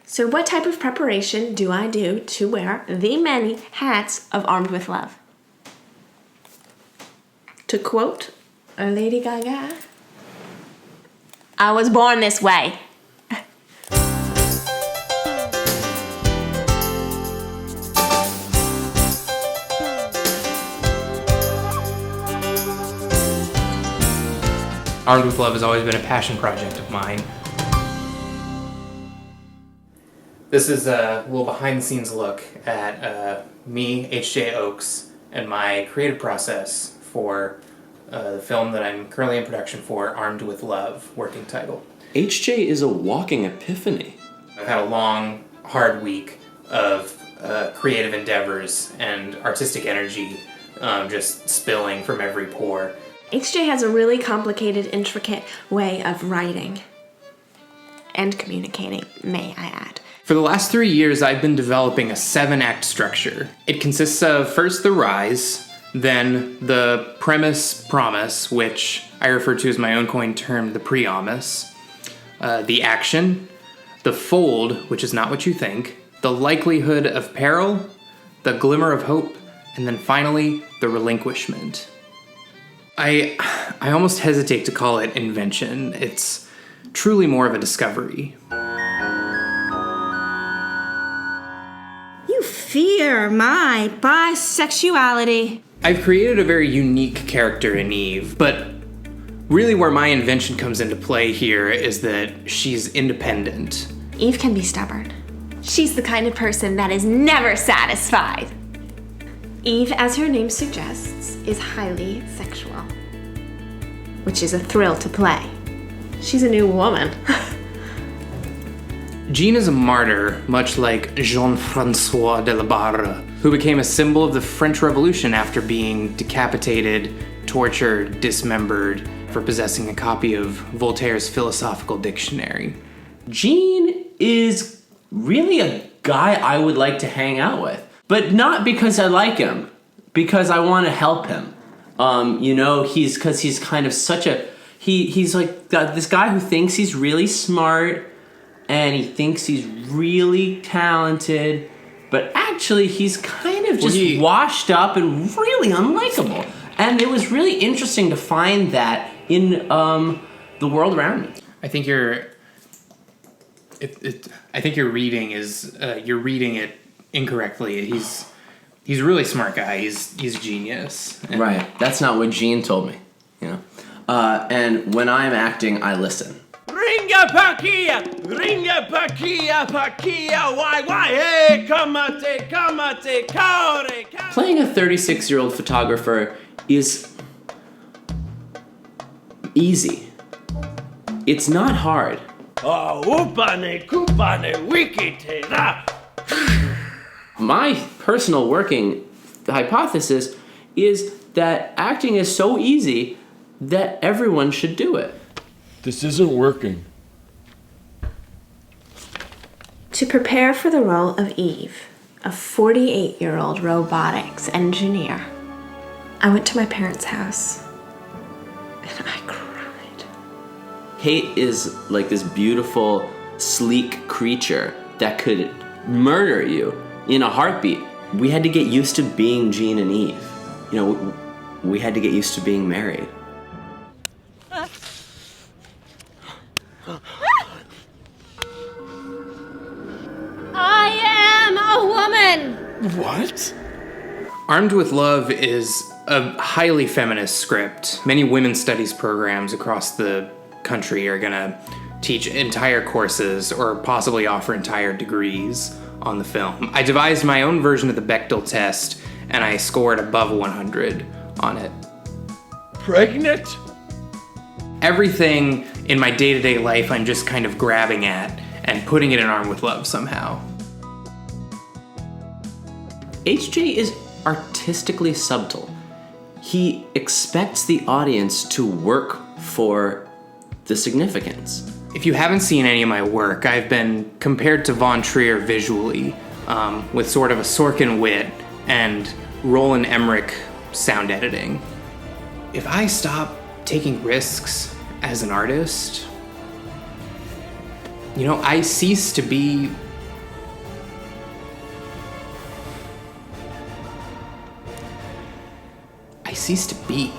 So what type of preparation do I do to wear the many hats of Armed with Love? To quote Lady Gaga, I was born this way. Armed with Love has always been a passion project of mine. This is a little behind-the-scenes look at me, H.J. Oakes, and my creative process for the film that I'm currently in production for, Armed with Love, working title. HJ is a walking epiphany. I've had a long, hard week of creative endeavors and artistic energy just spilling from every pore. HJ has a really complicated, intricate way of writing and communicating, may I add. For the last 3 years, I've been developing a 7-act structure. It consists of first the rise, then the premise promise, which I refer to as my own coined term, the preomis, the action, the fold, which is not what you think, the likelihood of peril, the glimmer of hope, and then finally, the relinquishment. I almost hesitate to call it invention. It's truly more of a discovery. You fear my bisexuality. I've created a very unique character in Eve, but really where my invention comes into play here is that she's independent. Eve can be stubborn. She's the kind of person that is never satisfied. Eve, as her name suggests, is highly sexual, which is a thrill to play. She's a new woman. Jean is a martyr, much like Jean-Francois de la Barre, who became a symbol of the French Revolution after being decapitated, tortured, dismembered for possessing a copy of Voltaire's Philosophical Dictionary. Jean is really a guy I would like to hang out with. But not because I like him, because I want to help him. He's kind of such a... He's like this guy who thinks he's really smart, and he thinks he's really talented, but actually he's kind of just washed up and really unlikable. And it was really interesting to find that in the world around me. I think you're reading it incorrectly. He's a really smart guy. He's a genius. Right. That's not what Jean told me. And when I'm acting, I listen. Ringa pakia, why, hey, kamate, kaore. Playing a 36-year-old photographer is easy. It's not hard. Upane, kupane, wikite, da. My personal working hypothesis is that acting is so easy that everyone should do it. This isn't working. To prepare for the role of Eve, a 48-year-old robotics engineer, I went to my parents' house and I cried. Kate is like this beautiful, sleek creature that could murder you in a heartbeat. We had to get used to being Jean and Eve. We had to get used to being married. I am a woman. What? Armed with Love is a highly feminist script. Many women's studies programs across the country are gonna teach entire courses or possibly offer entire degrees on the film. I devised my own version of the Bechdel test and I scored above 100 on it. Pregnant? Everything in my day-to-day life I'm just kind of grabbing at and putting it in Armed with Love somehow. HJ is artistically subtle. He expects the audience to work for the significance. If you haven't seen any of my work, I've been compared to Von Trier visually, with sort of a Sorkin wit and Roland Emmerich sound editing. If I stop taking risks as an artist, I cease to be I cease to be.